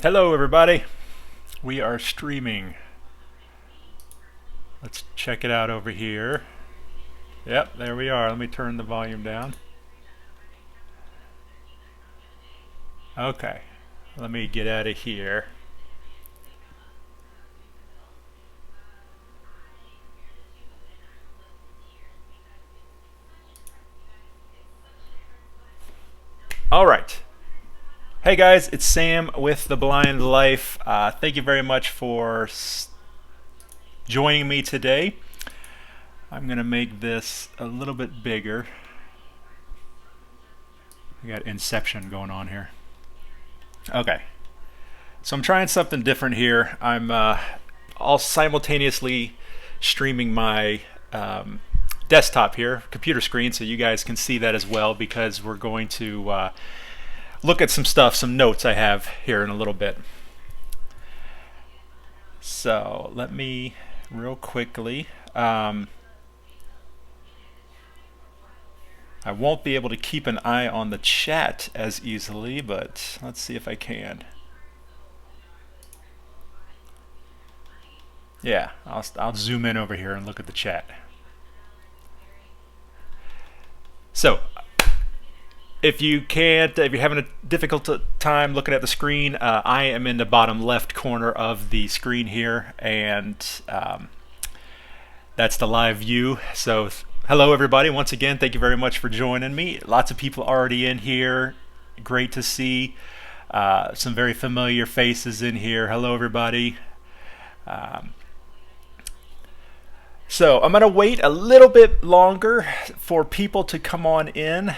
Hello everybody, we are streaming. Let's check it out over here. Yep, there we are. Let me turn the volume down. Okay, let me get out of here. Alright. Hey guys, it's Sam with The Blind Life. Thank you very much for joining me today. I'm going to make this a little bit bigger. We got Inception going on here. Okay. So I'm trying something different here. I'm all simultaneously streaming my desktop here, computer screen, so you guys can see that as well, because we're going to look at some stuff, some notes I have here in a little bit. So let me real quickly, I won't be able to keep an eye on the chat as easily, but let's see if I can. Yeah, I'll zoom in over here and look at the chat. So if you're having a difficult time looking at the screen, I am in the bottom left corner of the screen here, and that's the live view. So hello everybody, once again, thank you very much for joining me. Lots of people already in here, great to see. Some very familiar faces in here. Hello everybody. So I'm going to wait a little bit longer for people to come on in,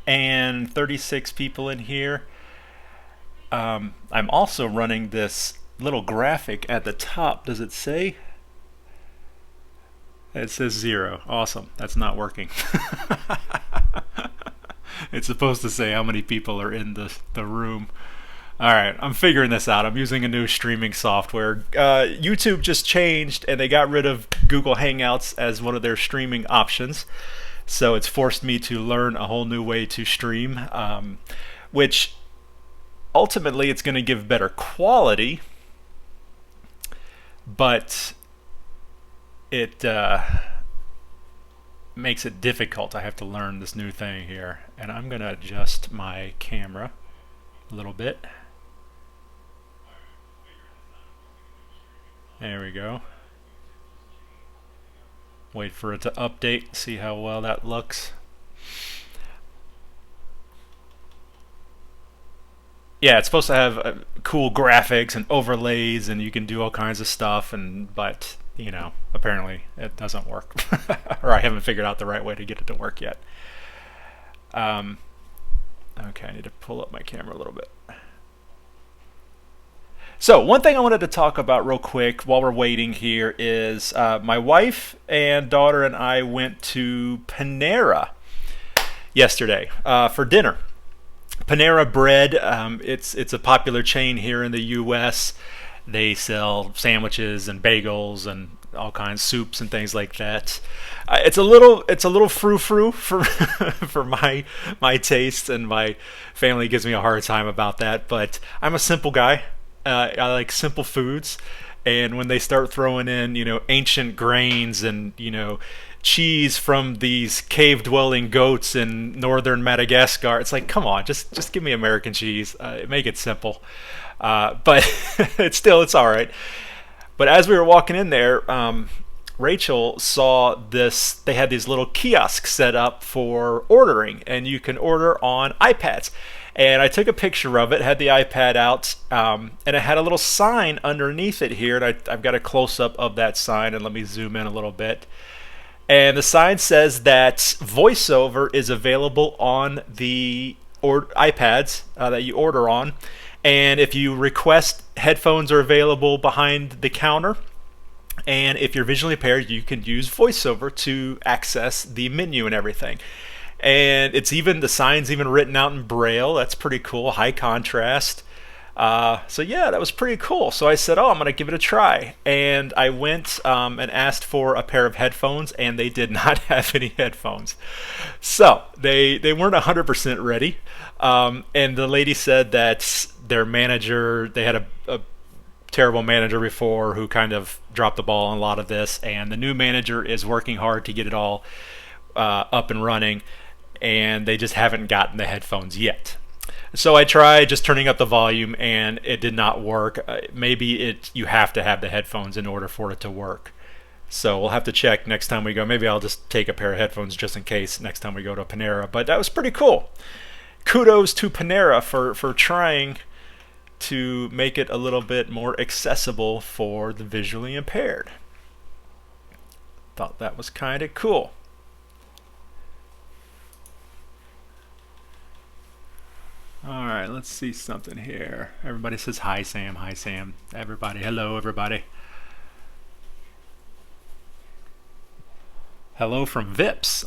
and 36 people in here. I'm also running this little graphic at the top. Does it say? It says 0. Awesome. That's not working. It's supposed to say how many people are in the room. Alright, I'm figuring this out. I'm using a new streaming software. YouTube just changed, and they got rid of Google Hangouts as one of their streaming options. So it's forced me to learn a whole new way to stream, which ultimately it's going to give better quality, but it makes it difficult. I have to learn this new thing here, and I'm going to adjust my camera a little bit. There we go. Wait for it to update, see how well that looks. Yeah, it's supposed to have cool graphics and overlays, and you can do all kinds of stuff, but you know, apparently it doesn't work. Or I haven't figured out the right way to get it to work yet. Okay, I need to pull up my camera a little bit. So one thing I wanted to talk about real quick while we're waiting here is my wife and daughter and I went to Panera yesterday for dinner. Panera Bread, it's a popular chain here in the U.S. They sell sandwiches and bagels and all kinds of soups and things like that. It's a little frou-frou for for my taste, and my family gives me a hard time about that. But I'm a simple guy. I like simple foods, and when they start throwing in, ancient grains and, cheese from these cave-dwelling goats in northern Madagascar, it's like, come on, just give me American cheese. Make it simple. But it's all right. But as we were walking in there, Rachel saw this. They had these little kiosks set up for ordering, and you can order on iPads. And I took a picture of it, had the iPad out, and it had a little sign underneath it here, and I've got a close-up of that sign, and let me zoom in a little bit. And the sign says that VoiceOver is available on the iPads that you order on, and if you request, headphones are available behind the counter, and if you're visually impaired, you can use VoiceOver to access the menu and everything. And the sign's even written out in Braille. That's pretty cool. High contrast. So yeah, that was pretty cool. So I said, "Oh, I'm gonna give it a try," and I went and asked for a pair of headphones, and they did not have any headphones. So they weren't 100% ready, and the lady said that their manager, they had a terrible manager before who kind of dropped the ball on a lot of this, and the new manager is working hard to get it all up and running, and they just haven't gotten the headphones yet. So I tried just turning up the volume, and it did not work. Maybe you have to have the headphones in order for it to work. So we'll have to check next time we go. Maybe I'll just take a pair of headphones just in case next time we go to Panera. But that was pretty cool. Kudos to Panera for trying to make it a little bit more accessible for the visually impaired. Thought that was kind of cool. All right, let's see something here. Everybody says hi, Sam. Hi, Sam. Everybody, hello, everybody. Hello from VIPS.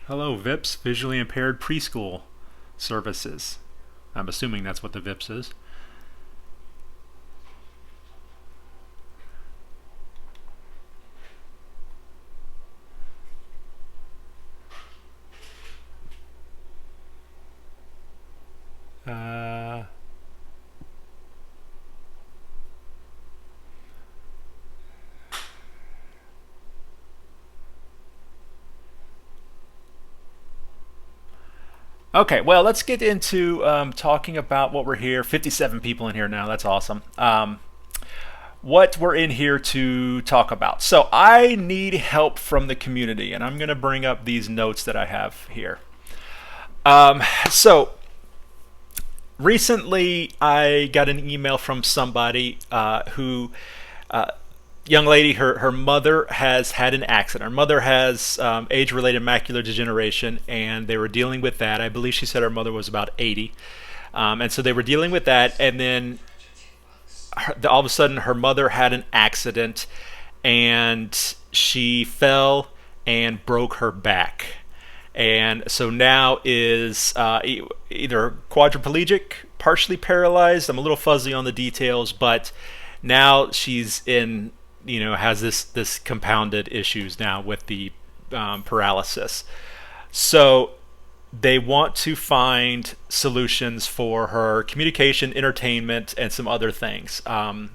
Hello, VIPS, Visually Impaired Preschool Services. I'm assuming that's what the VIPS is. Okay, well, let's get into talking about what we're here. 57 people in here now. That's awesome. What we're in here to talk about. So I need help from the community, and I'm going to bring up these notes that I have here. So recently I got an email from somebody who young lady, her mother has had an accident. Her mother has age-related macular degeneration, and they were dealing with that. I believe she said her mother was about 80. And so they were dealing with that, and then all of a sudden her mother had an accident, and she fell and broke her back. And so now is either quadriplegic, partially paralyzed. I'm a little fuzzy on the details, but now she's in, has this compounded issues now with the paralysis. So they want to find solutions for her communication, entertainment, and some other things. And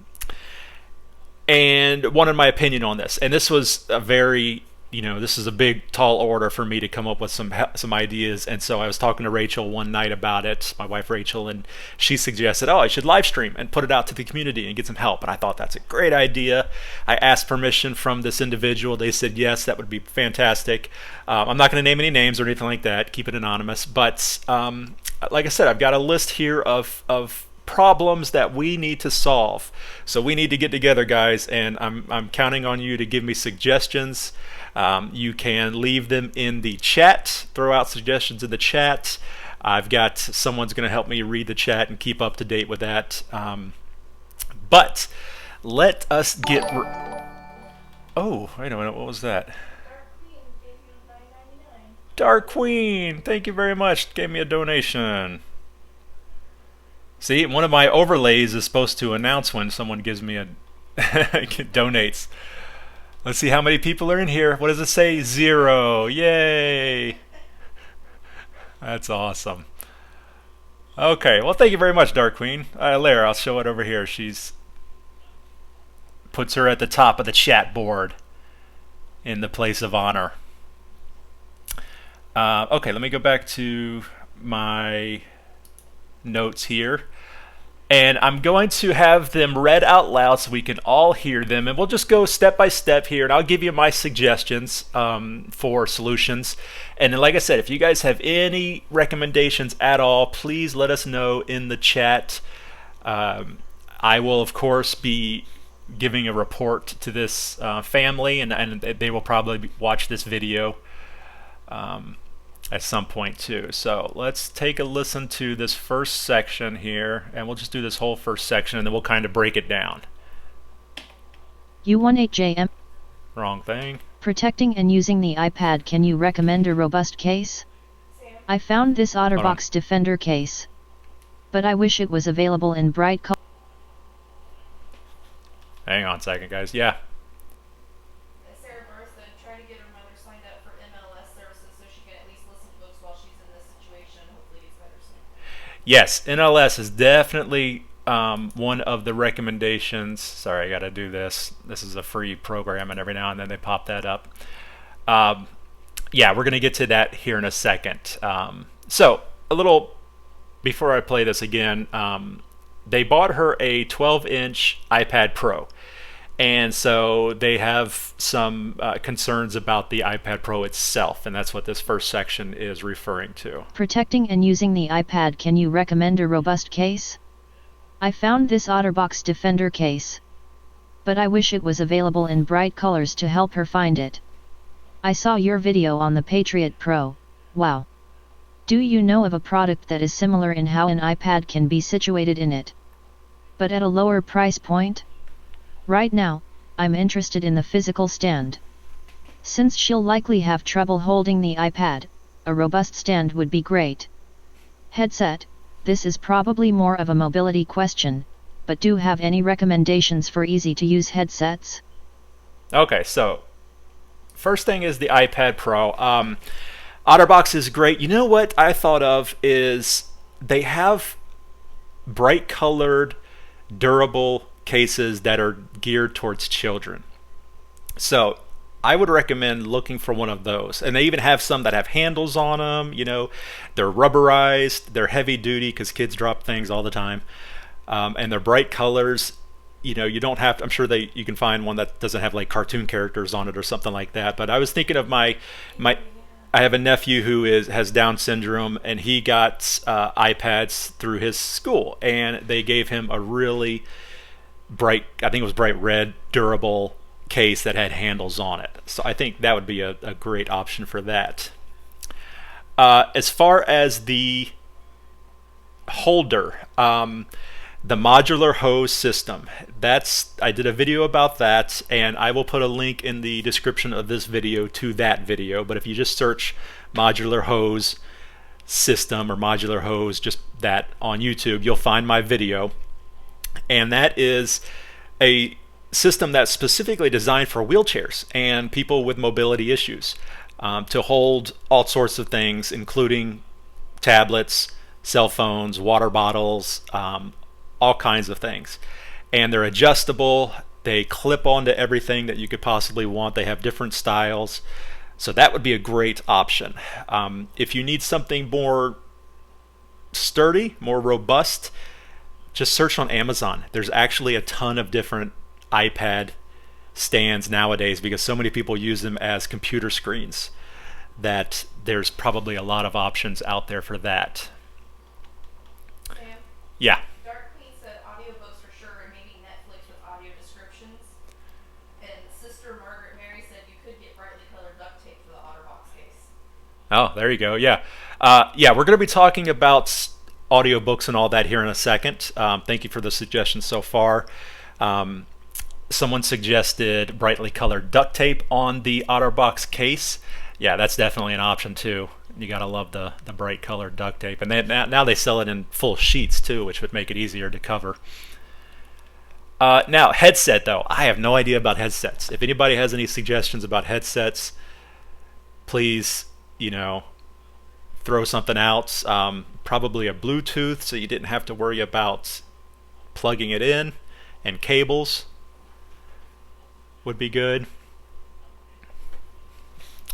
wanted my opinion on this. And this was a very, this is a big, tall order for me to come up with some ideas. And so I was talking to Rachel one night about it, my wife Rachel, and she suggested, I should live stream and put it out to the community and get some help. And I thought that's a great idea. I asked permission from this individual. They said yes, that would be fantastic. I'm not going to name any names or anything like that. Keep it anonymous. But like I said, I've got a list here of problems that we need to solve. So we need to get together, guys, and I'm counting on you to give me suggestions. You can leave them in the chat, throw out suggestions in the chat. I've got someone's going to help me read the chat and keep up to date with that. But let us get... Oh, wait a minute, what was that? Dark Queen, thank you very much. Gave me a donation. See, one of my overlays is supposed to announce when someone gives me a donates. Let's see how many people are in here. What does it say? 0. Yay! That's awesome. Okay, well, thank you very much, Dark Queen. Lara, I'll show it over here. She's puts her at the top of the chat board in the place of honor. Okay, let me go back to my notes here. And I'm going to have them read out loud so we can all hear them. And we'll just go step by step here. And I'll give you my suggestions for solutions. And then, like I said, if you guys have any recommendations at all, please let us know in the chat. I will, of course, be giving a report to this family. And they will probably watch this video at some point too. So let's take a listen to this first section here, and we'll just do this whole first section and then we'll kind of break it down. U18JM. Wrong thing. Protecting and using the iPad. Can you recommend a robust case? I found this OtterBox Defender case. but I wish it was available in bright colors. Hang on a second, guys. Yeah. Sarah Barr said, try to get her mother signed up for MLS services so she can at least listen to books while she's in this situation. Hopefully it gets better soon. Yes, NLS is definitely one of the recommendations. Sorry, I got to do this. This is a free program, and every now and then they pop that up. Yeah, we're going to get to that here in a second. So, a little before I play this again, they bought her a 12-inch iPad Pro. And so they have some concerns about the iPad Pro itself, and that's what this first section is referring to. Protecting and using the iPad. Can you recommend a robust case? I found this OtterBox Defender case, but I wish it was available in bright colors to help her find it. I saw your video on the Patriot Pro. Wow. Do you know of a product that is similar in how an iPad can be situated in it, but at a lower price point? Right now, I'm interested in the physical stand. Since she'll likely have trouble holding the iPad, a robust stand would be great. Headset. This is probably more of a mobility question, but do have any recommendations for easy-to-use headsets? Okay, so first thing is the iPad Pro. OtterBox is great. You know what I thought of is they have bright colored, durable cases that are geared towards children. So I would recommend looking for one of those. And they even have some that have handles on them. You know, they're rubberized, they're heavy duty because kids drop things all the time, and they're bright colors. You know, you don't have to, I'm sure you can find one that doesn't have like cartoon characters on it or something like that. But I was thinking of my I have a nephew who has Down syndrome, and he got iPads through his school, and they gave him a really bright, I think it was bright red, durable case that had handles on it. So I think that would be a great option for that. As far as the holder, the modular hose system, I did a video about that, and I will put a link in the description of this video to that video. But if you just search modular hose system or modular hose, just that on YouTube, you'll find my video. And that is a system that's specifically designed for wheelchairs and people with mobility issues, to hold all sorts of things, including tablets, cell phones, water bottles, all kinds of things. And they're adjustable. They clip onto everything that you could possibly want. They have different styles. So that would be a great option. If you need something more sturdy, more robust, just search on Amazon. There's actually a ton of different iPad stands nowadays because so many people use them as computer screens that there's probably a lot of options out there for that. Sam? Yeah. Dark Queen said audiobooks for sure, and maybe Netflix with audio descriptions. And Sister Margaret Mary said you could get brightly colored duct tape for the OtterBox case. Oh, there you go. Yeah. Yeah, we're going to be talking about audiobooks and all that here in a second. Thank you for the suggestions so far. Someone suggested brightly colored duct tape on the OtterBox case. Yeah, that's definitely an option too. You gotta love the bright colored duct tape, and now they sell it in full sheets too, which would make it easier to cover. Now, headset though, I have no idea about headsets. If anybody has any suggestions about headsets, please, throw something out. Probably a Bluetooth, so you didn't have to worry about plugging it in, and cables would be good.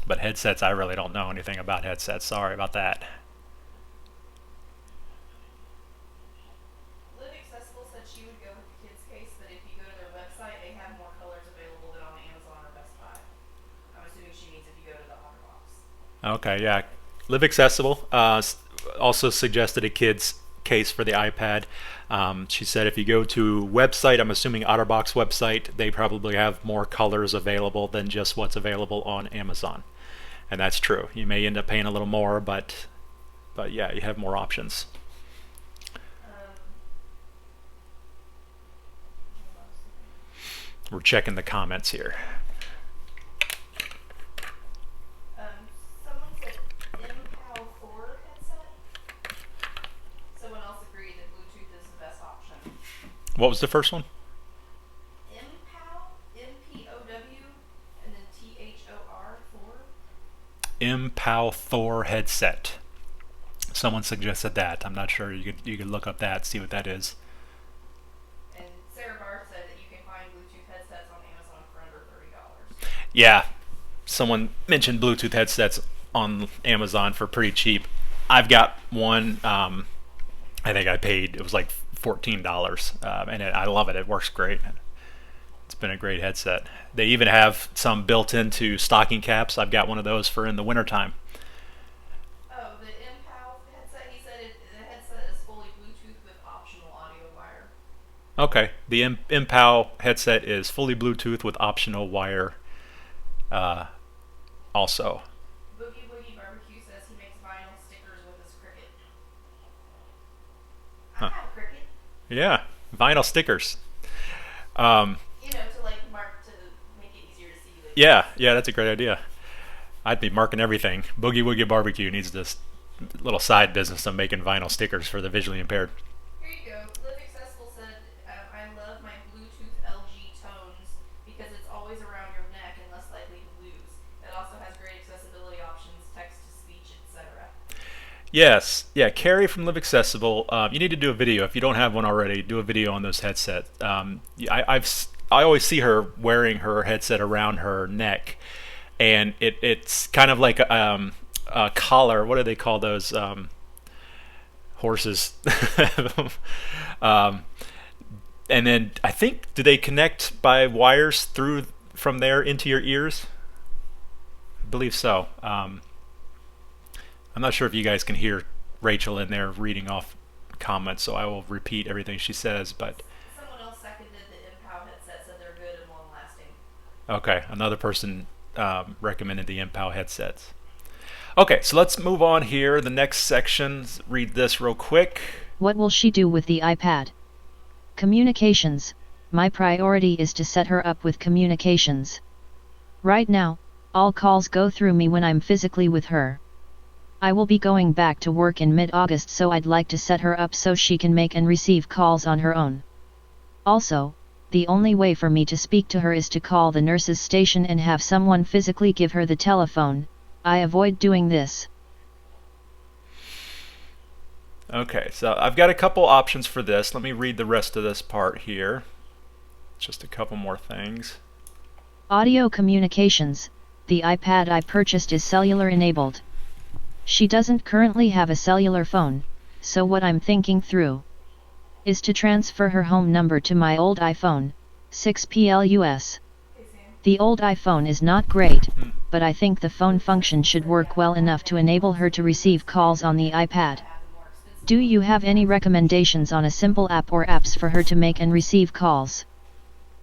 But headsets, I really don't know anything about headsets. Sorry about that. Live Accessible said she would go with the kids case, but if you go to their website, they have more colors available than on Amazon or Best Buy. I'm assuming she means if you go to the OtterBox. Okay, yeah. Live Accessible also suggested a kid's case for the iPad. She said if you go to website, I'm assuming OtterBox website, they probably have more colors available than just what's available on Amazon. And that's true. You may end up paying a little more, but yeah, you have more options. We're checking the comments here. Someone said MPAL 4 headset. Someone else agreed that What was the first one? MPOW, MPOW, and then THOR, Thor. MPOW Thor headset. Someone suggested that. I'm not sure. You could look up that, see what that is. And Sarah Barr said that you can find Bluetooth headsets on Amazon for under $30. Yeah, someone mentioned Bluetooth headsets on Amazon for pretty cheap. I've got one. I think I paid. It was like $14, and I love it. It works great. It's been a great headset. They even have some built into stocking caps. I've got one of those for in the wintertime. Oh, the MPOW headset, he said the headset is fully Bluetooth with optional audio wire. Okay, the MPOW headset is fully Bluetooth with optional wire. Also, Boogie Woogie Barbecue says he makes vinyl stickers with his Cricket. I have a Cricket. yeah, vinyl stickers. To like mark to make it easier to see. Yeah, that's a great idea. I'd be marking everything. Boogie Woogie Barbecue needs this little side business of making vinyl stickers for the visually impaired. Here you go. Live Accessible said, I love my Bluetooth LG tones because it's always around your neck and less likely to lose. It also has great accessibility options, text to speech, etc. Yes, yeah. Carrie from Live Accessible. You need to do a video if you don't have one already. Do a video on those headsets. I always see her wearing her headset around her neck, and it's kind of like a collar. What do they call those horses? And then I think, do they connect by wires through from there into your ears? I believe so. I'm not sure if you guys can hear Rachel in there reading off comments, so I will repeat everything she says. But Someone else seconded the MPOW headset, said they're good and long lasting. okay, another person recommended the MPOW headsets. Okay, so let's move on here. The next section, read this real quick. What will she do with the iPad? Communications. My priority is to set her up with communications. Right now, all calls go through me when I'm physically with her. I will be going back to work in mid-August, so I'd like to set her up so she can make and receive calls on her own. Also, the only way for me to speak to her is to call the nurse's station and have someone physically give her the telephone. I avoid doing this. Okay, so I've got a couple options for this. Let me read the rest of this part here. Just a couple more things. Audio communications. The iPad I purchased is cellular enabled. She doesn't currently have a cellular phone, so what I'm thinking through is to transfer her home number to my old iPhone 6 Plus. The old iPhone is not great, but I think the phone function should work well enough to enable her to receive calls on the iPad. Do you have any recommendations on a simple app or apps for her to make and receive calls?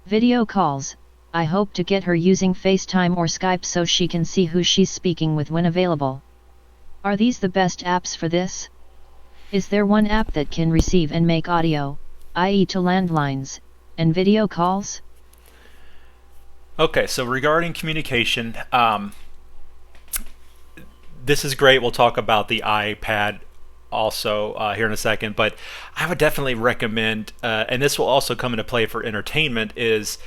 Video calls. I hope to get her using FaceTime or Skype so she can see who she's speaking with when available. Are these the best apps for this? Is there one app that can receive and make audio, i.e. to landlines, and video calls? Okay, so regarding communication, this is great. We'll talk about the iPad also here in a second, but I would definitely recommend, and this will also come into play for entertainment, is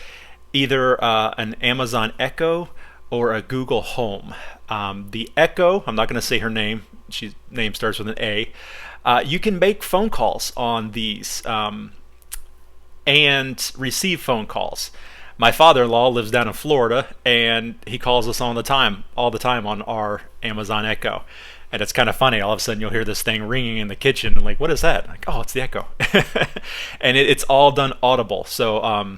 either an Amazon Echo or a Google Home. The Echo, I'm not going to say her name, she's name starts with an A. You can make phone calls on these and receive phone calls. My father-in-law lives down in Florida, and he calls us all the time on our Amazon Echo. And it's kind of funny. All of a sudden, you'll hear this thing ringing in the kitchen, and like, what is that? Like, oh, it's the Echo. And it's all done audible, so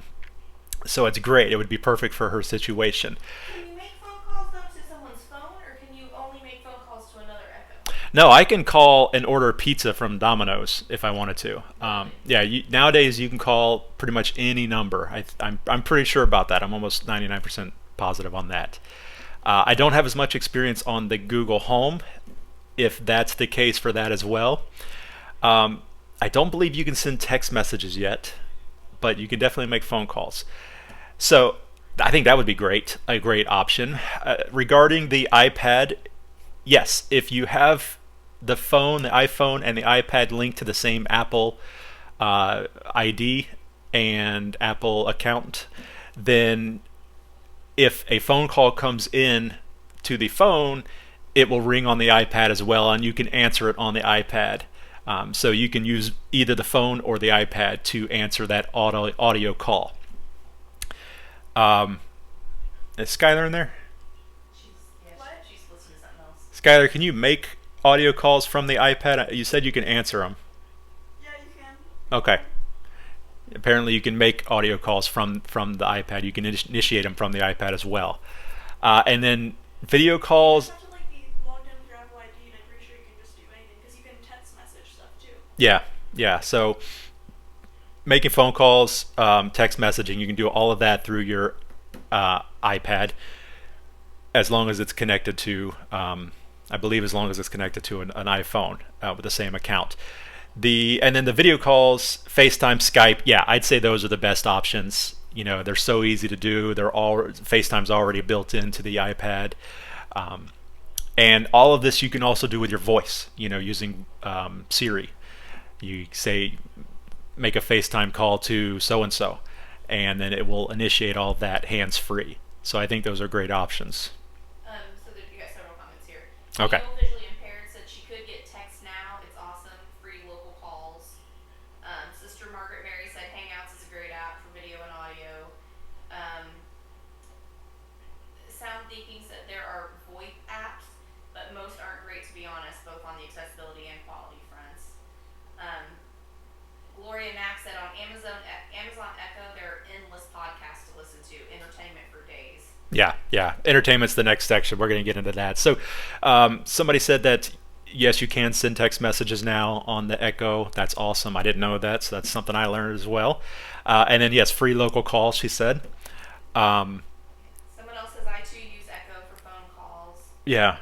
it's great. It would be perfect for her situation. Can you make phone calls though to someone's phone, or can you only make phone calls to another Echo? No, I can call and order pizza from Domino's if I wanted to. Nowadays you can call pretty much any number. I'm pretty sure about that. I'm almost 99% positive on that. I don't have as much experience on the Google Home, if that's the case for that as well. I don't believe you can send text messages yet, but you can definitely make phone calls. So I think that would be great, a great option. Regarding the iPad, yes, if you have the phone, the iPhone, and the iPad linked to the same Apple ID, and Apple account, then if a phone call comes in to the phone, it will ring on the iPad as well, and you can answer it on the iPad. So you can use either the phone or the iPad to answer that audio call. Is Skylar in there? She's listening to something else. Skylar, can you make audio calls from the iPad? You said you can answer them. Yeah, you can. Okay. Apparently you can make audio calls from the iPad. You can initiate them from the iPad as well. And then video calls. You have to be logged in with your Apple ID, and I'm pretty sure you can just do anything, because you can text message stuff too. Yeah. So making phone calls, text messaging, you can do all of that through your iPad, as long as it's connected to, I believe, as long as it's connected to an iPhone with the same account. And then the video calls, FaceTime, Skype. Yeah, I'd say those are the best options. They're so easy to do. FaceTime's already built into the iPad, and all of this you can also do with your voice. Using Siri. You say, make a FaceTime call to so and so, and then it will initiate all of that hands-free. So I think those are great options. So you got several comments here. Okay. Visually impaired said she could get text now. It's awesome. Free local calls. Sister Margaret Mary said Hangouts is a great app for video and audio. Sound Thinking said there are VoIP apps, but most aren't great, to be honest, both on the accessibility and quality fronts. Gloria Mack said on Amazon Echo there are endless podcasts to listen to, entertainment for days. Yeah. Entertainment's the next section. We're going to get into that. So somebody said that, yes, you can send text messages now on the Echo. That's awesome. I didn't know that, so that's something I learned as well. And then, yes, free local calls, she said. Someone else says I too use Echo for phone calls. Yeah.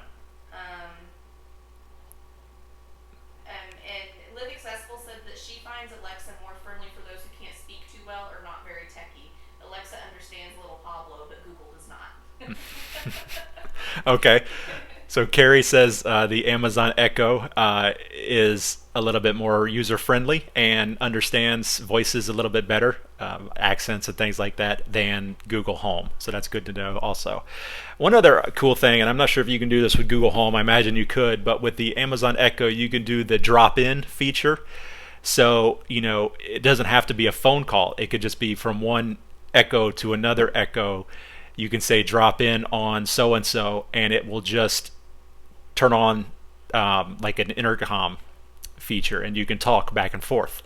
And Live Accessible said that she finds Alexa more friendly for those who can't speak too well or not very techy. Alexa understands little Pablo, but Google does not. Okay. So Carrie says the Amazon Echo is a little bit more user-friendly and understands voices a little bit better, accents and things like that, than Google Home. So that's good to know also. One other cool thing, and I'm not sure if you can do this with Google Home, I imagine you could, but with the Amazon Echo, you can do the drop-in feature. So, it doesn't have to be a phone call. It could just be from one Echo to another Echo. You can say drop in on so-and-so, and it will just turn on like an intercom feature, and you can talk back and forth.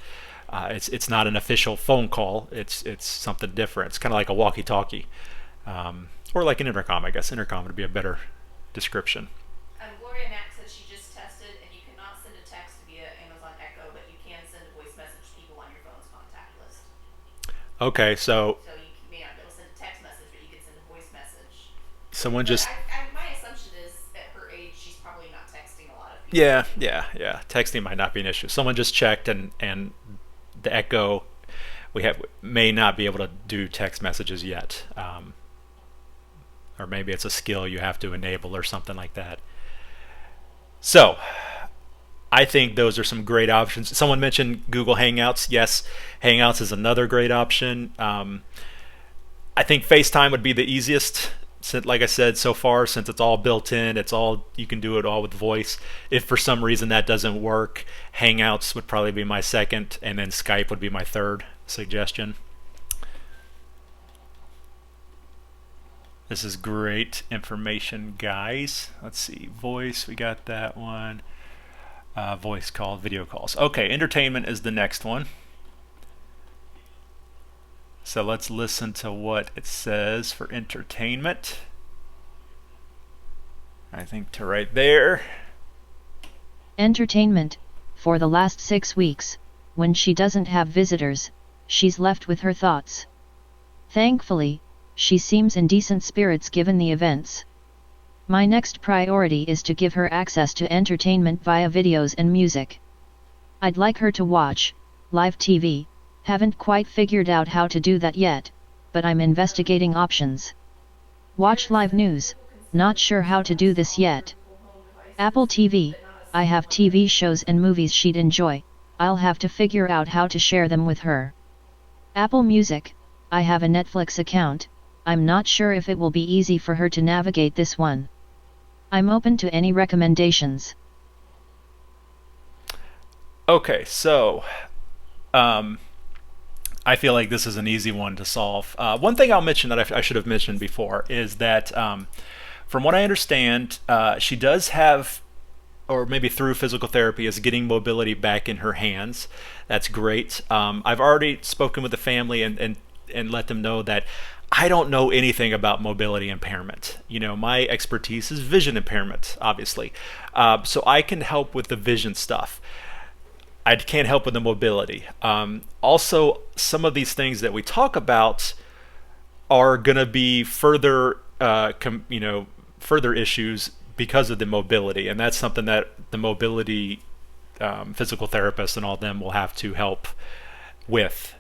It's not an official phone call. It's something different. It's kind of like a walkie-talkie, or like an intercom. I guess intercom would be a better description. Gloria Mack said she just tested, and you cannot send a text via Amazon Echo, but you can send a voice message to people on your phone's contact list. Okay, so you may not be able to send a text message, but you can send a voice message. someone But just my assumption is at her age, she's probably not texting a lot of people. yeah. Texting might not be an issue. Someone just checked, and the Echo may not be able to do text messages yet, or maybe it's a skill you have to enable or something like that. So I think those are some great options. Someone mentioned Google Hangouts. Yes, Hangouts is another great option. I think FaceTime would be the easiest. Like I said, so far, since it's all built in, you can do it all with voice. If for some reason that doesn't work, Hangouts would probably be my second, and then Skype would be my third suggestion. This is great information, guys. Let's see, voice, we got that one. Voice call, video calls. Okay, entertainment is the next one. So let's listen to what it says for entertainment. I think to right there. Entertainment. For the last 6 weeks, when she doesn't have visitors, she's left with her thoughts. Thankfully, she seems in decent spirits given the events. My next priority is to give her access to entertainment via videos and music. I'd like her to watch live TV. Haven't quite figured out how to do that yet, but I'm investigating options. Watch live news. Not sure how to do this yet. Apple TV. I have TV shows and movies she'd enjoy. I'll have to figure out how to share them with her. Apple Music. I have a Netflix account. I'm not sure if it will be easy for her to navigate this one. I'm open to any recommendations. Okay, so I feel like this is an easy one to solve. One thing I'll mention that I should have mentioned before is that, from what I understand, she does have, or maybe through physical therapy, is getting mobility back in her hands. That's great. I've already spoken with the family and let them know that I don't know anything about mobility impairment. My expertise is vision impairment, obviously. So I can help with the vision stuff. I can't help with the mobility. Also, some of these things that we talk about are going to be further, further issues because of the mobility, and that's something that the mobility physical therapists and all of them will have to help with.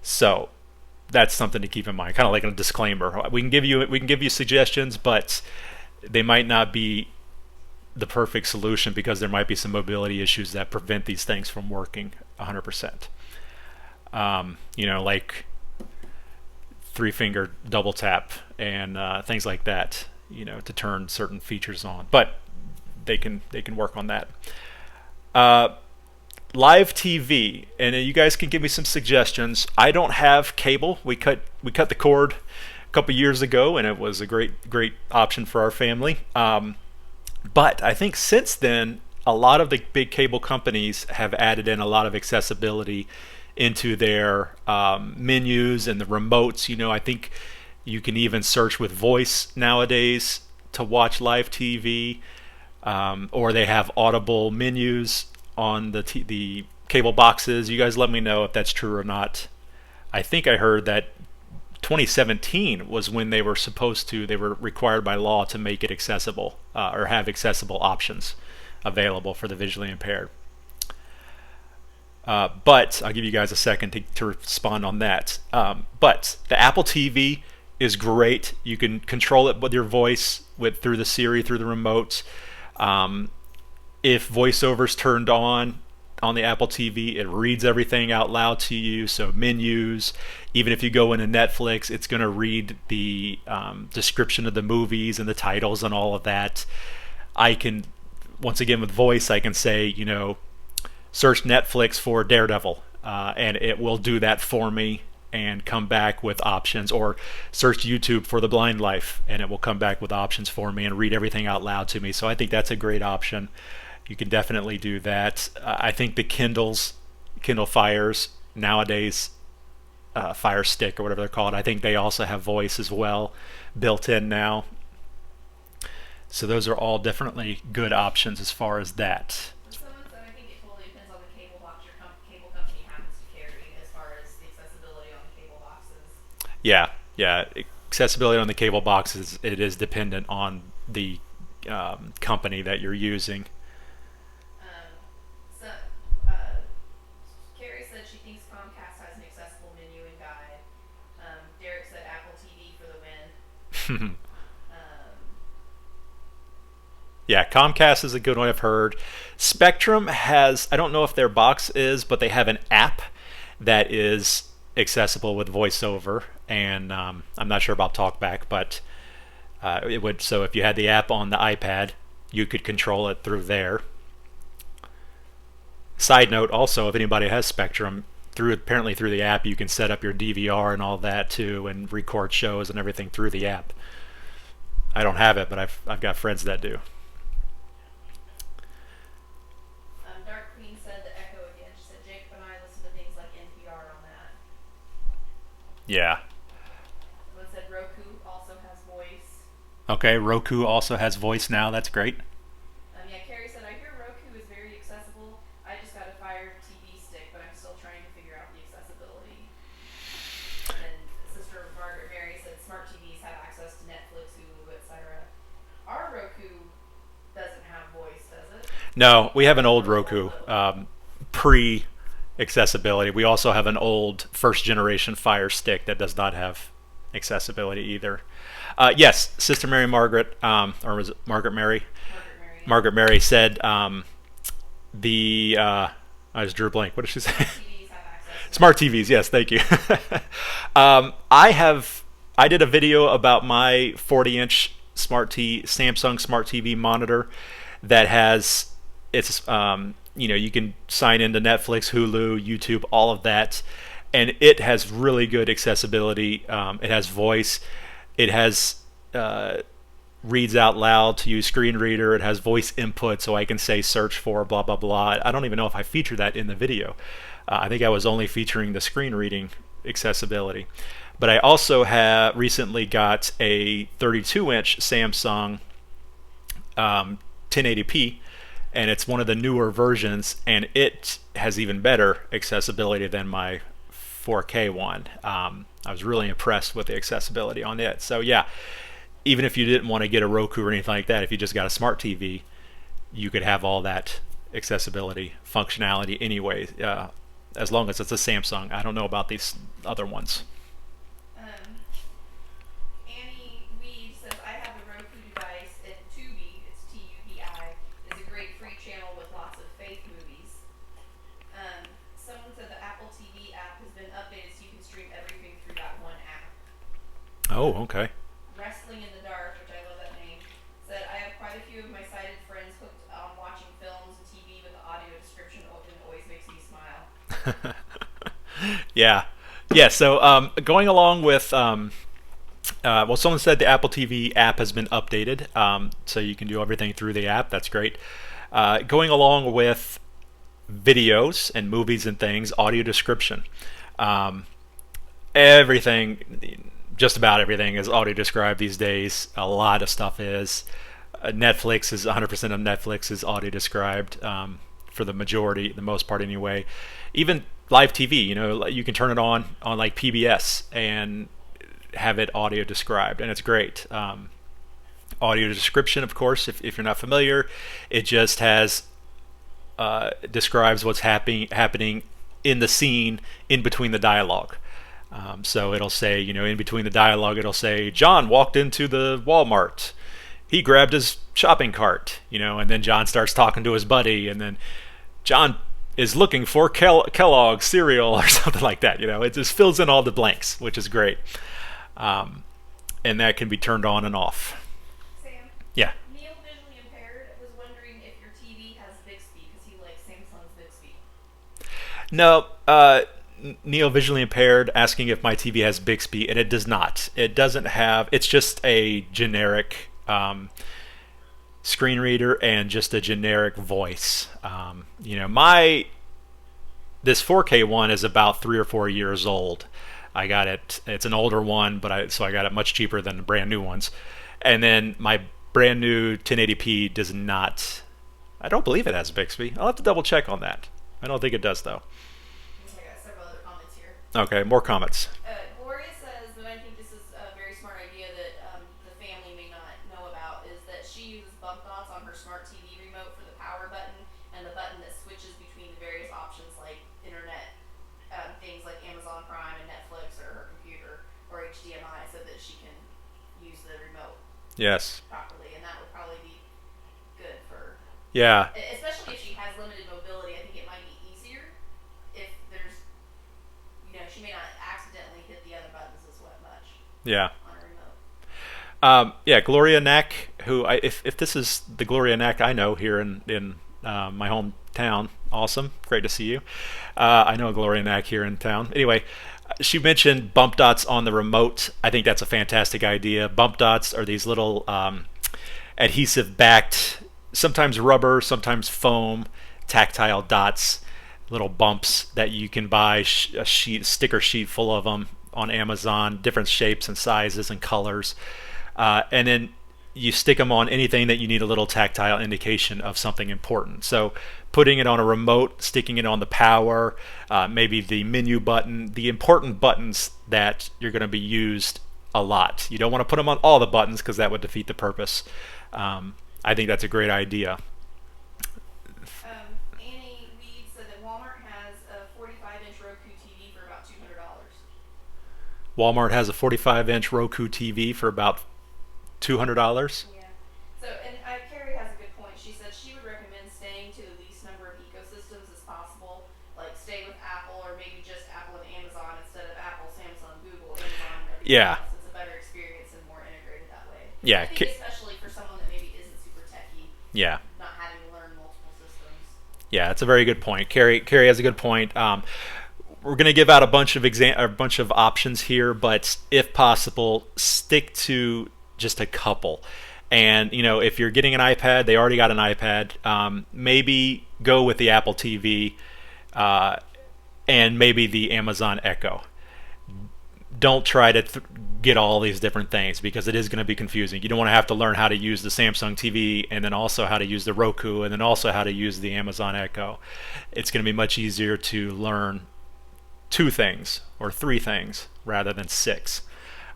So that's something to keep in mind, kind of like a disclaimer. We can give you suggestions, but they might not be the perfect solution because there might be some mobility issues that prevent these things from working 100%. Like 3-finger double tap and things like that, to turn certain features on. But they can work on that. Live TV, and you guys can give me some suggestions. I don't have cable. We cut the cord a couple years ago, and it was a great option for our family. But I think since then, a lot of the big cable companies have added in a lot of accessibility into their menus and the remotes. I think you can even search with voice nowadays to watch live TV, or they have audible menus on the cable boxes. You guys let me know if that's true or not. I think I heard that 2017 was when they were required by law to make it accessible, or have accessible options available for the visually impaired. But I'll give you guys a second to respond on that. But the Apple TV is great. You can control it with your voice through the Siri, through the remote. If voiceover's turned on the Apple TV, it reads everything out loud to you. So menus, even if you go into Netflix, it's going to read the description of the movies and the titles and all of that. I can, once again with voice, I can say, search Netflix for Daredevil, and it will do that for me and come back with options. Or search YouTube for The Blind Life, and it will come back with options for me and read everything out loud to me. So I think that's a great option. You can definitely do that. I think the Kindle Fires nowadays, Fire Stick or whatever they're called, I think they also have voice as well built in now. So those are all definitely good options as far as that. Someone said I think it totally depends on the cable box your cable company happens to carry as far as the accessibility on the cable boxes. Yeah. Accessibility on the cable boxes, it is dependent on the company that you're using. Carrie said she thinks Comcast has an accessible menu and guide. Derek said Apple TV for the win. Yeah, Comcast is a good one I've heard. Spectrum has, I don't know if their box is, but they have an app that is accessible with voiceover, and I'm not sure about TalkBack, but it would. So if you had the app on the iPad, you could control it through there. Side note, also, if anybody has Spectrum, apparently through the app, you can set up your DVR and all that too, and record shows and everything through the app. I don't have it, but I've got friends that do. Dark Queen said the Echo again. She said Jacob and I listen to things like NPR on that. Yeah. Someone said Roku also has voice. Okay, Roku also has voice now. That's great. Yeah, Carrie said I hear Roku is very accessible. I just got a Fire TV stick, but I'm still trying to figure out the accessibility. And Sister Margaret Mary said smart TVs have access to Netflix, Hulu, etc. Our Roku doesn't have voice, does it? No, we have an old Roku, pre-accessibility. We also have an old first-generation Fire Stick that does not have accessibility either. Yes, Sister Mary Margaret, or was it Margaret Mary? Margaret Mary said I just drew a blank. What did she say? TVs have access Smart TVs, yes, thank you. I did a video about my 40-inch Samsung Smart TV monitor that has it's you can sign into Netflix, Hulu, YouTube, all of that, and it has really good accessibility. It has voice. It has reads out loud to use screen reader. It has voice input, so I can say search for blah blah blah. I don't even know if I featured that in the video. I think I was only featuring the screen reading accessibility. But I also have recently got a 32-inch Samsung 1080p, and it's one of the newer versions, and it has even better accessibility than my 4K one. I was really impressed with the accessibility on it. So yeah, even if you didn't want to get a Roku or anything like that, if you just got a smart TV, you could have all that accessibility functionality anyway, as long as it's a Samsung. I don't know about these other ones. Annie Weed says, I have a Roku device, and Tubi, it's Tubi, is a great free channel with lots of faith movies. Someone said the Apple TV app has been updated so you can stream everything through that one app. Oh, okay. Wrestling in the Dark, which I love that name, said, I have quite a few of my sighted friends hooked on watching films and TV with the audio description, and it always makes me smile. Yeah. So going along with, well, someone said the Apple TV app has been updated, so you can do everything through the app. That's great. Going along with videos and movies and things, audio description. Everything, just about everything, is audio described these days. A lot of stuff is. Netflix is 100% of Netflix is audio described, for the most part anyway. Even live TV, you can turn it on like PBS and have it audio described, and it's great. Audio description, of course, if you're not familiar, it just has describes what's happening in the scene in between the dialogue. So it'll say, in between the dialogue, it'll say, John walked into the Walmart. He grabbed his shopping cart, and then John starts talking to his buddy, and then John is looking for Kellogg's cereal or something like that. It just fills in all the blanks, which is great. And that can be turned on and off. Sam? Yeah. Neil, visually impaired, was wondering if your TV has Bixby, because he likes Samsung's Bixby. No, Neil, visually impaired, asking if my TV has Bixby, and it does not. It doesn't have. It's just a generic screen reader and just a generic voice. This 4K one is about 3 or 4 years old. I got it. It's an older one, so I got it much cheaper than the brand new ones. And then my brand new 1080p does not. I don't believe it has Bixby. I'll have to double check on that. I don't think it does though. I got several other comments here. Okay, more comments. Gloria says that I think this is a very smart idea that the family may not know about, is that she uses bump dots on her smart TV remote for the power button and the button that switches between the various options like internet, things like Amazon Prime and Netflix, or her computer, or HDMI, so that she can use the remote Yes. properly, and that would probably be good for, Yeah. especially if she has limited mobility. I think it might be easier if there's, she may not accidentally hit the other buttons as much Yeah. on her remote. Yeah, Gloria Knack, who if this is the Gloria Knack I know here in my hometown, awesome, great to see you. I know Gloria Knack here in town. Anyway, she mentioned bump dots on the remote. I think that's a fantastic idea. Bump dots are these little adhesive-backed, sometimes rubber, sometimes foam, tactile dots, little bumps that you can buy a sticker sheet full of them on Amazon, different shapes and sizes and colors. And then you stick them on anything that you need a little tactile indication of something important. So putting it on a remote, sticking it on the power, maybe the menu button, the important buttons that you're going to be used a lot. You don't want to put them on all the buttons because that would defeat the purpose. I think that's a great idea. Annie Weed said that Walmart has a 45-inch Roku TV for about $200. Walmart has a 45-inch Roku TV for about $200. Yeah. So, and Carrie has a good point. She said she would recommend staying to the least number of ecosystems as possible, like stay with Apple or maybe just Apple Yeah. else. It's a better experience and more integrated that way. Yeah. I think especially for someone that maybe isn't super techy, Yeah. not having to learn multiple systems. Yeah, it's a very good point. Carrie has a good point. We're going to give out a bunch of options here, but if possible, stick to just a couple. And if you're getting an iPad, they already got an iPad. Maybe go with the Apple TV, and maybe the Amazon Echo. Don't try to get all these different things because it is going to be confusing. You don't want to have to learn how to use the Samsung TV and then also how to use the Roku and then also how to use the Amazon Echo. It's going to be much easier to learn 2 things or 3 things rather than 6.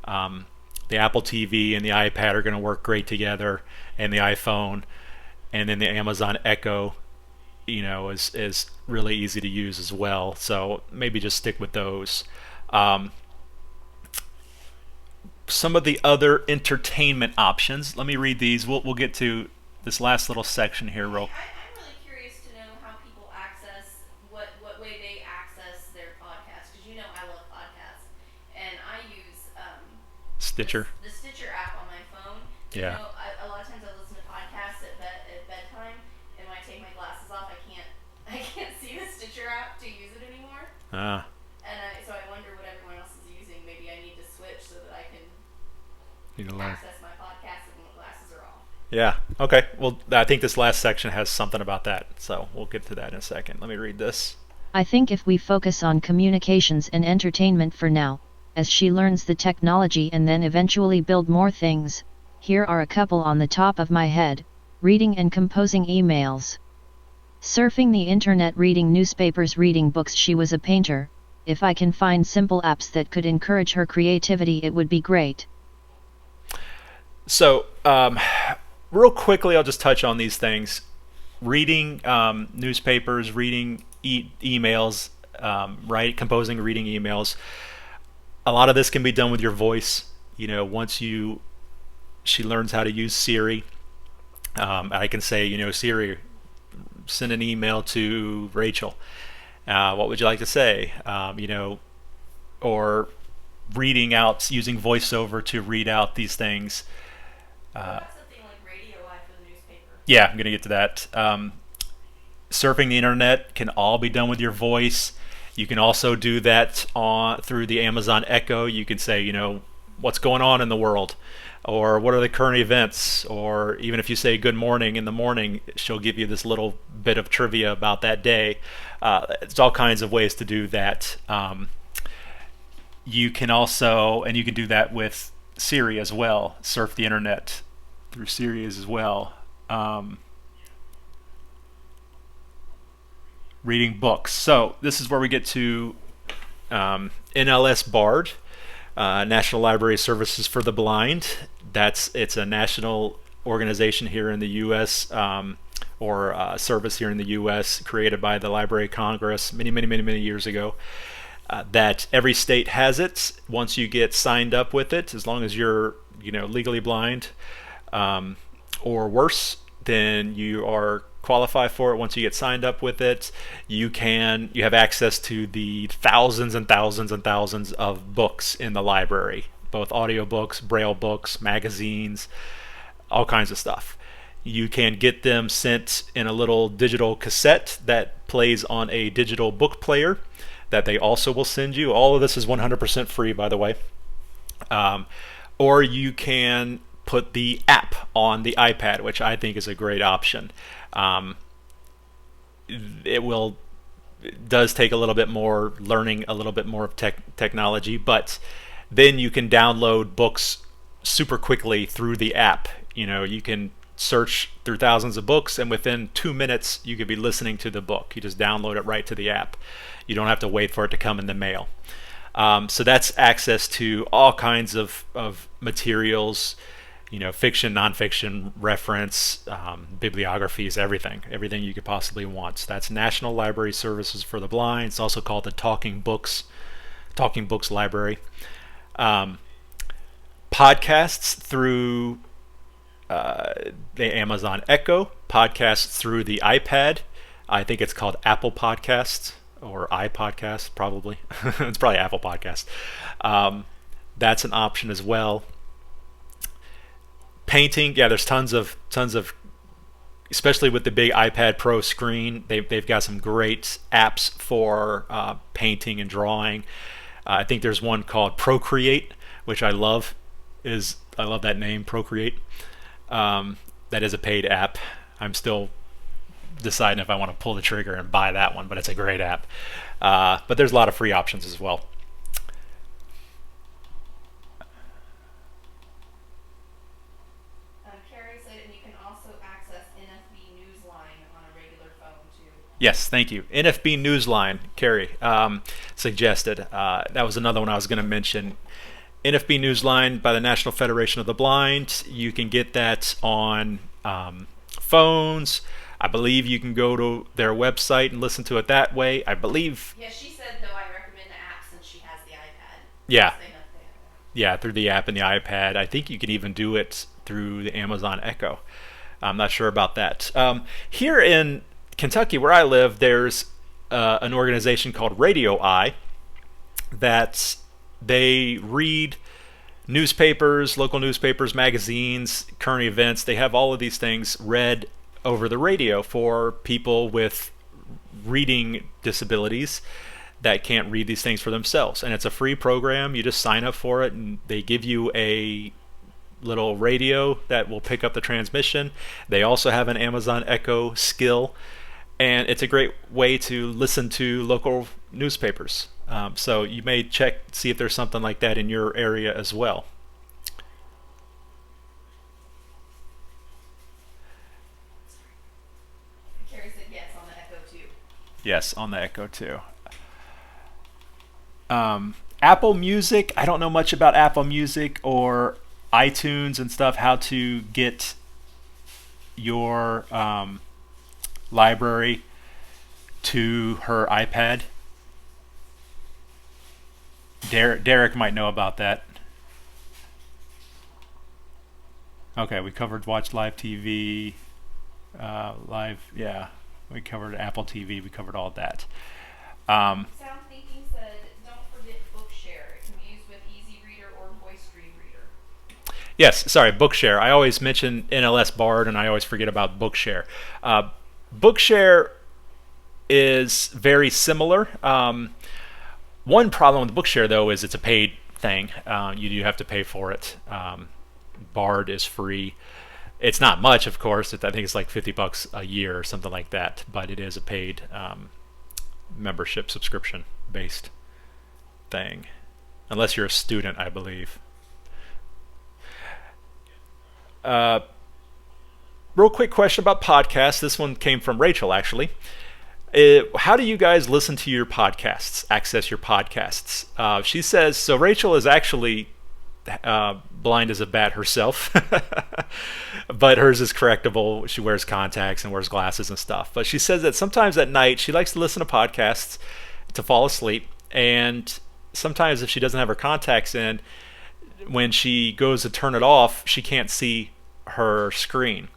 The Apple TV and the iPad are going to work great together, and the iPhone, and then the Amazon Echo, is really easy to use as well. So maybe just stick with those. Some of the other entertainment options. Let me read these. We'll get to this last little section here real. I'm really curious to know how people access what way they access their podcasts, because I love podcasts, and I use Stitcher. the Stitcher app on my phone. Yeah. A lot of times I listen to podcasts at bedtime, and when I take my glasses off, I can't see the Stitcher app to use it anymore. So I wonder what everyone else is using. Maybe I need to switch so that I can access my podcast when the glasses are off. Yeah. Okay. Well, I think this last section has something about that, so we'll get to that in a second. Let me read this. I think if we focus on communications and entertainment for now, as she learns the technology and then eventually build more things, here are a couple on the top of my head: reading and composing emails. Surfing the internet, reading newspapers, reading books. She was a painter. If I can find simple apps that could encourage her creativity, it would be great. So, real quickly, I'll just touch on these things. Reading newspapers, reading emails, right? Composing, reading emails. A lot of this can be done with your voice. Once she learns how to use Siri, I can say, Siri, send an email to Rachel. What would you like to say? Or reading out, using voiceover to read out these things. What about something like radio for the newspaper? Yeah, I'm going to get to that. Surfing the internet can all be done with your voice. You can also do that through the Amazon Echo. You can say, what's going on in the world, or what are the current events, or even if you say good morning in the morning, she'll give you this little bit of trivia about that day. It's all kinds of ways to do that. You can do that with Siri as well. Surf the internet through Siri as well. Reading books. So this is where we get to NLS BARD, National Library Services for the Blind. It's a national organization here in the U.S. Or service here in the U.S. created by the Library of Congress many years ago. That every state has it. Once you get signed up with it, as long as you're legally blind or worse, then you are qualify for it. Once you get signed up with it, you have access to the thousands and thousands and thousands of books in the library, both audiobooks, braille books, magazines, all kinds of stuff. You can get them sent in a little digital cassette that plays on a digital book player that they also will send you. All of this is 100% free, by the way. Or you can put the app on the iPad, which I think is a great option. It does take a little bit more learning, a little bit more of technology, but then you can download books super quickly through the app. You can search through thousands of books, and within 2 minutes you could be listening to the book. You just download it right to the app. You don't have to wait for it to come in the mail. So that's access to all kinds of materials, fiction, nonfiction, reference, bibliographies, everything you could possibly want. That's National Library Services for the Blind. It's also called the Talking Books Library. Podcasts through the Amazon Echo, podcasts through the iPad. I think it's called Apple Podcasts or iPodcast, probably. It's probably Apple Podcast. That's an option as well. Painting, yeah, there's tons of, especially with the big iPad Pro screen. They've got some great apps for painting and drawing. I think there's one called Procreate, which I love. I love that name, Procreate. That is a paid app. I'm still deciding if I want to pull the trigger and buy that one, but it's a great app. But there's a lot of free options as well. Carrie said, and you can also access NFB Newsline on a regular phone too. Yes, thank you. NFB Newsline, Carrie suggested. That was another one I was going to mention. NFB Newsline by the National Federation of the Blind. You can get that on phones. I believe you can go to their website and listen to it that way. I believe. Yeah, she said though I recommend the app since she has the iPad. Yeah. They have that. Yeah, through the app and the iPad. I think you can even do it through the Amazon Echo. I'm not sure about that. Here in Kentucky, where I live, there's an organization called Radio Eye that they read newspapers, local newspapers, magazines, current events. They have all of these things read over the radio for people with reading disabilities that can't read these things for themselves. And it's a free program. You just sign up for it, and they give you a little radio that will pick up the transmission. They also have an Amazon Echo skill, and it's a great way to listen to local newspapers. So you may check, see if there's something like that in your area as well. Carrie said yes on the Echo too. Yes, on the Echo too. Apple Music, I don't know much about Apple Music or iTunes and stuff, how to get your library to her iPad. Derek might know about that. Okay, we covered Watch Live TV, yeah, we covered Apple TV, we covered all that. Sound Thinking said, don't forget Bookshare. It can be used with Easy Reader or Voice Dream Reader. Yes, sorry, Bookshare. I always mention NLS Bard, and I always forget about Bookshare. Bookshare is very similar. One problem with Bookshare, though, is it's a paid thing. You do have to pay for it. Bard is free. It's not much, of course. I think it's like $50 a year or something like that, but it is a paid membership subscription-based thing, unless you're a student, I believe. Real quick question about podcasts. This one came from Rachel, actually. How do you guys listen to your podcasts, access your podcasts? She says, so Rachel is actually blind as a bat herself, but hers is correctable. She wears contacts and wears glasses and stuff. But she says that sometimes at night she likes to listen to podcasts to fall asleep, and sometimes if she doesn't have her contacts in, when she goes to turn it off, she can't see her screen.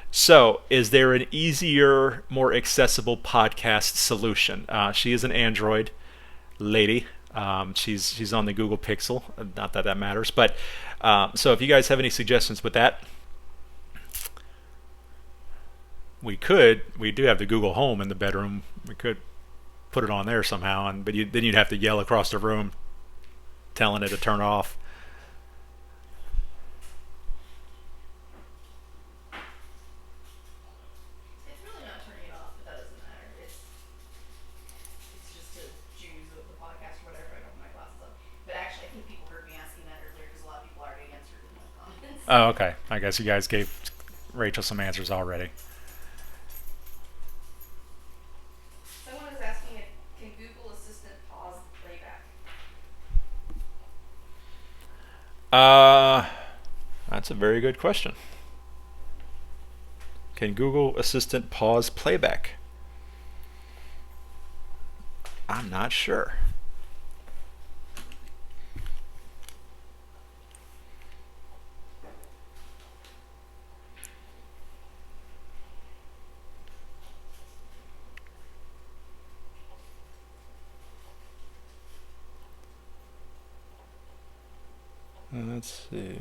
So, is there an easier, more accessible podcast solution? She is an Android lady. She's on the Google Pixel. Not that that matters, but so if you guys have any suggestions with that, we do have the Google Home in the bedroom. We could put it on there somehow, but then you'd have to yell across the room, telling it to turn off. Oh, okay. I guess you guys gave Rachel some answers already. Someone is asking, can Google Assistant pause playback? That's a very good question. Can Google Assistant pause playback? I'm not sure. Let's see.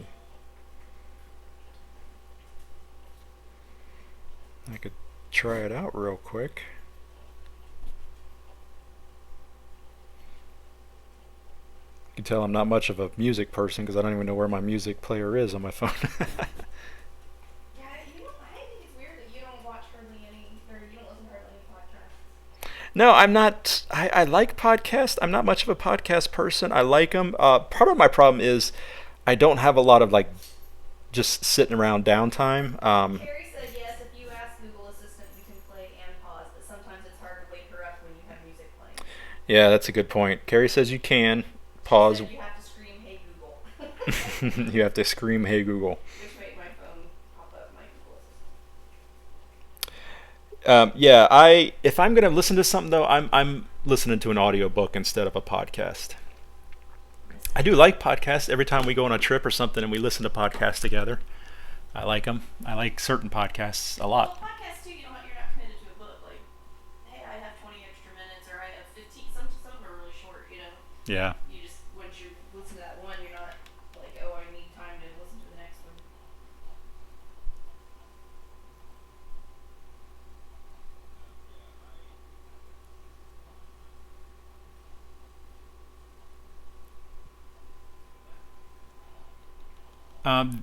I could try it out real quick. You can tell I'm not much of a music person because I don't even know where my music player is on my phone. Yeah, I think it's weird that you don't watch hardly any, or you don't listen to hardly any podcasts. No, I'm not. I like podcasts. I'm not much of a podcast person. I like them. Part of my problem is I don't have a lot of like just sitting around downtime. Carrie said yes, if you ask Google Assistant, you can play and pause, but sometimes it's hard to wake her up when you have music playing. Yeah, that's a good point. Carrie says you can She pause. said you have to scream, "Hey Google," You have to scream, "Hey Google." which made my phone pop up my Google Assistant. Yeah, if I'm gonna listen to something though, I'm listening to an audiobook instead of a podcast. I do like podcasts. Every time we go on a trip or something and we listen to podcasts together, I like them. I like certain podcasts a lot. Well, podcasts too, you're not committed to a book. Like, hey, I have 20 extra minutes, or I have 15. Some of them are really short. Yeah. You just, once you listen to that one, you're not like, oh, I need time to listen to the next one.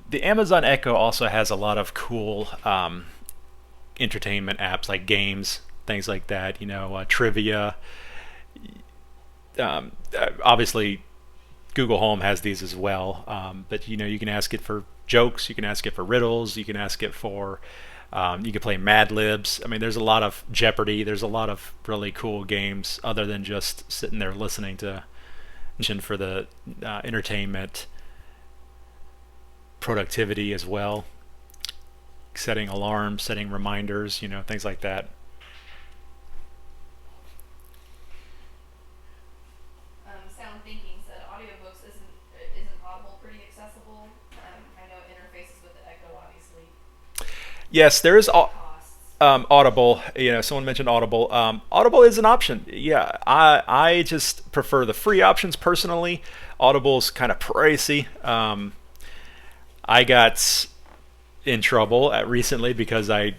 The Amazon Echo also has a lot of cool entertainment apps like games, things like that. Trivia. Obviously, Google Home has these as well. But you can ask it for jokes, you can ask it for riddles, you can ask it for. You can play Mad Libs. I mean, there's a lot of Jeopardy. There's a lot of really cool games other than just sitting there listening to for the entertainment, productivity as well, setting alarms, setting reminders, things like that. Sound Thinking said audiobooks isn't Audible pretty accessible. I know it interfaces with the Echo, obviously. Yes, there is Costs. Audible. Someone mentioned Audible. Audible is an option. Yeah, I just prefer the free options personally. Audible's kind of pricey. I got in trouble recently because I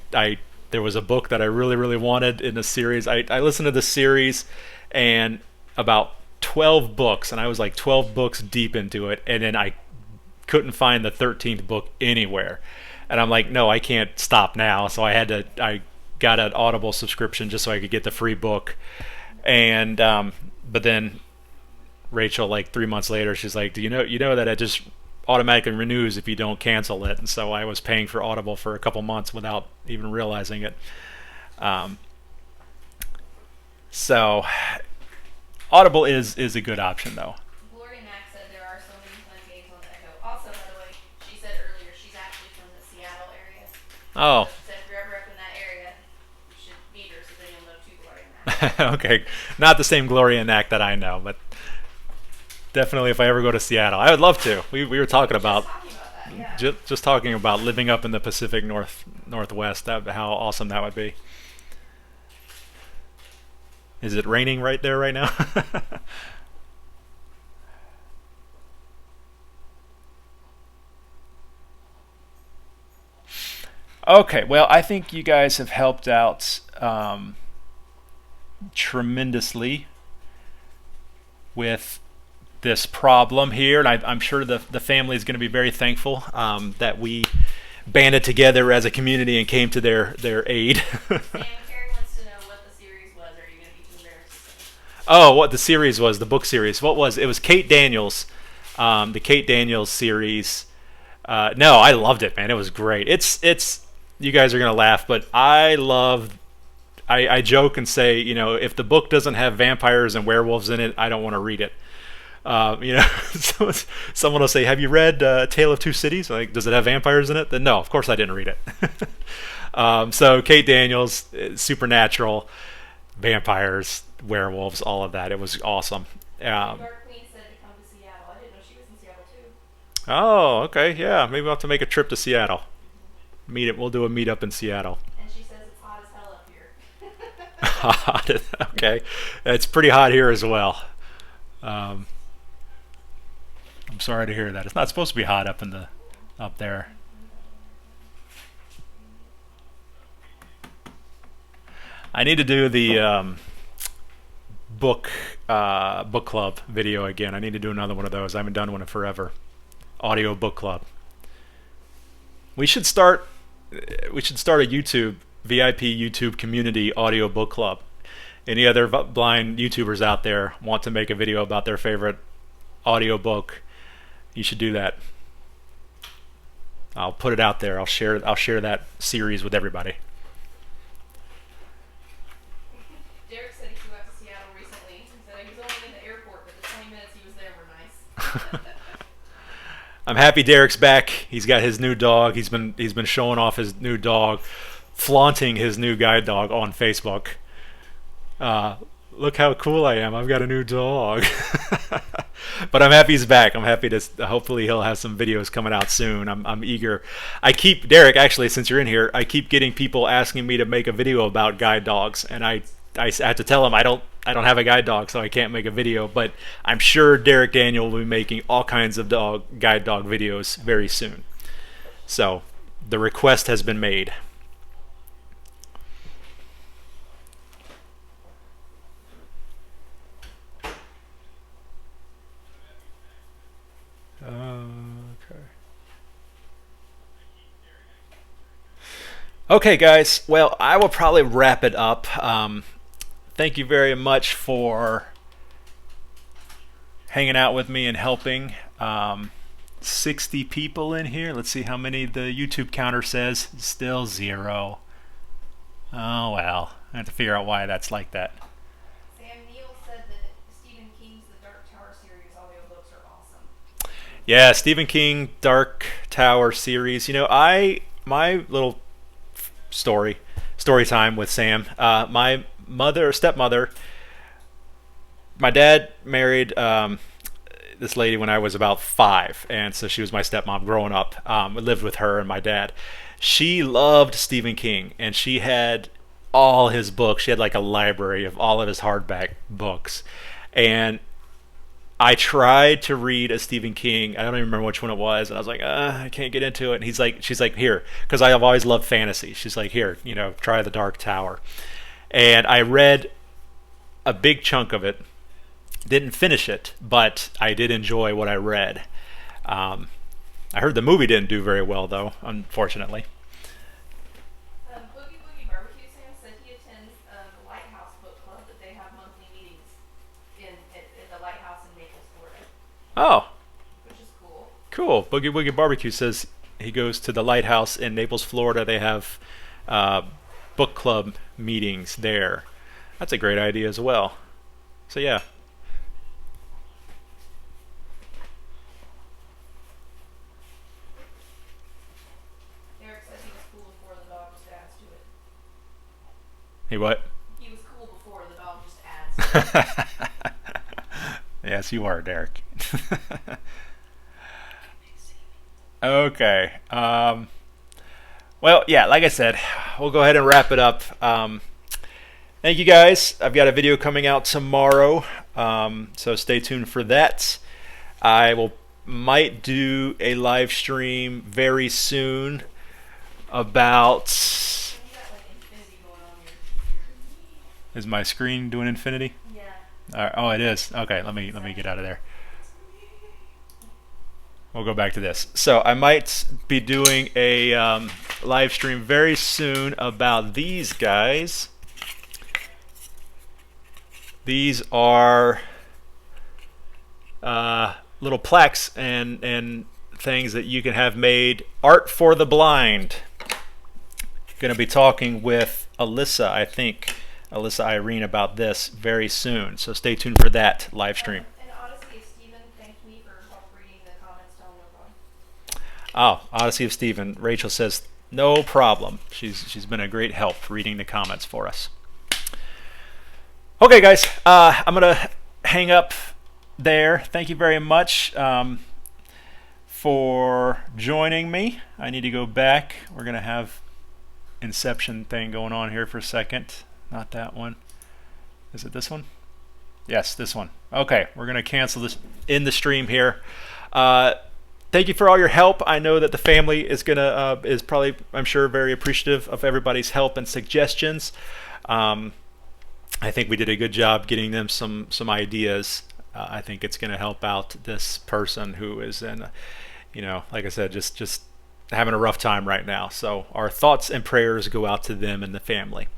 there was a book that I really really wanted in the series. I listened to the series and about 12 books, and I was like 12 books deep into it, and then I couldn't find the 13th book anywhere. And I'm like, no, I can't stop now. So I got an Audible subscription just so I could get the free book. And but then Rachel, like 3 months later, she's like, you know that it just automatically renews if you don't cancel it. And so I was paying for Audible for a couple months without even realizing it. So Audible is a good option though. Gloria Mack said there are so many fun games on the Echo. Also, by the way, she said earlier she's actually from the Seattle area. Oh. So she said if you're ever up in that area, you should meet her so then you'll know two Gloria Mack. Okay, not the same Gloria Knack that I know, but definitely if I ever go to Seattle, I would love to. We were talking about That, yeah. just talking about living up in the Pacific Northwest. How awesome that would be. Is it raining right there right now? Okay, well, I think you guys have helped out tremendously with this problem here, and I'm sure the family is going to be very thankful that we banded together as a community and came to their aid. And Carrie wants to know what the series was. Are you going to be too embarrassed to say? Oh, what the series was, the book series. What was it? It was Kate Daniels, the Kate Daniels series. No, I loved it, man. It was great. It's you guys are going to laugh, but I joke and say, if the book doesn't have vampires and werewolves in it, I don't want to read it. Someone will say, "Have you read Tale of Two Cities?" Like, does it have vampires in it? Then no, of course I didn't read it. So Kate Daniels, supernatural, vampires, werewolves, all of that. It was awesome. Dark Queen said to come to Seattle. I didn't know she was in Seattle too. Oh, okay, yeah. Maybe we'll have to make a trip to Seattle. We'll do a meetup in Seattle. And she says it's hot as hell up here. Hot. Okay, it's pretty hot here as well. I'm sorry to hear that. It's not supposed to be hot up there. I need to do the book club video again. I need to do another one of those. I haven't done one in forever. Audio book club. We should start a YouTube VIP YouTube community audio book club. Any other blind YouTubers out there want to make a video about their favorite audio book? You should do that. I'll put it out there. I'll share that series with everybody. Derek said he flew out to Seattle recently. He said he was only in the airport, but the 20 minutes he was there were nice. I'm happy Derek's back. He's got his new dog. He's been showing off his new dog, flaunting his new guide dog on Facebook. Look how cool I am. I've got a new dog. But I'm happy he's back. I'm happy to hopefully he'll have some videos coming out soon. I'm eager. Derek, actually, since you're in here, I keep getting people asking me to make a video about guide dogs, and I have to tell them I don't have a guide dog, so I can't make a video, but I'm sure Derek Daniel will be making all kinds of guide dog videos very soon. So the request has been made. Okay, guys. Well, I will probably wrap it up. Thank you very much for hanging out with me and helping. 60 people in here. Let's see how many the YouTube counter says. Still 0. Oh, well. I have to figure out why that's like that. Sam Neill said that Stephen King's The Dark Tower series audiobooks are awesome. Yeah, Stephen King Dark Tower series. You know, my little story time with Sam. My stepmother, my dad married this lady when I was about 5, and so she was my stepmom growing up. I lived with her and my dad. She loved Stephen King, and she had all his books. She had like a library of all of his hardback books, and I tried to read a Stephen King. I don't even remember which one it was, and I was like, I can't get into it. And she's like, here, because I have always loved fantasy. She's like, here, try The Dark Tower. And I read a big chunk of it. Didn't finish it, but I did enjoy what I read. I heard the movie didn't do very well, though, unfortunately. Boogie Boogie Barbecue Sam said he attends the Lighthouse Book Club, that they have monthly meetings at the Lighthouse in Naples, Florida. Oh. Which is cool. Cool. Boogie Boogie Barbecue says he goes to the Lighthouse in Naples, Florida. They have book club meetings there. That's a great idea as well. So, yeah. Derek says he was cool before the dog just adds to it. He what? He was cool before the dog just adds to it. Yes, you are, Derek. Okay. Well, yeah, like I said, we'll go ahead and wrap it up. Thank you, guys. I've got a video coming out tomorrow, so stay tuned for that. I might do a live stream very soon about... Is my screen doing infinity? Yeah. Oh, it is. Okay, let me get out of there. We'll go back to this. So I might be doing a live stream very soon about these guys. These are little plaques and things that you can have made. Art for the blind. Going to be talking with Alyssa, I think. Alyssa Irene about this very soon. So stay tuned for that live stream. And Odyssey of Stephen thanked me for help reading the comments telling no problem. Oh, Odyssey of Stephen. Rachel says no problem. She's been a great help reading the comments for us. Okay, guys. I'm gonna hang up there. Thank you very much for joining me. I need to go back. We're gonna have Inception thing going on here for a second. Not that one. Is it this one? Yes, this one. Okay, we're going to cancel this in the stream here. Thank you for all your help. I know that the family is probably, I'm sure, very appreciative of everybody's help and suggestions. I think we did a good job getting them some ideas. I think it's going to help out this person who is in, like I said, just having a rough time right now. So our thoughts and prayers go out to them and the family.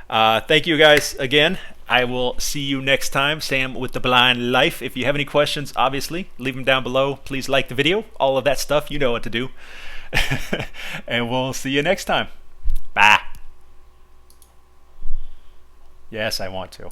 Thank you guys again. I will see you next time. Sam with The Blind Life. If you have any questions, obviously, leave them down below. Please like the video. All of that stuff, you know what to do. And we'll see you next time. Bye. Yes, I want to.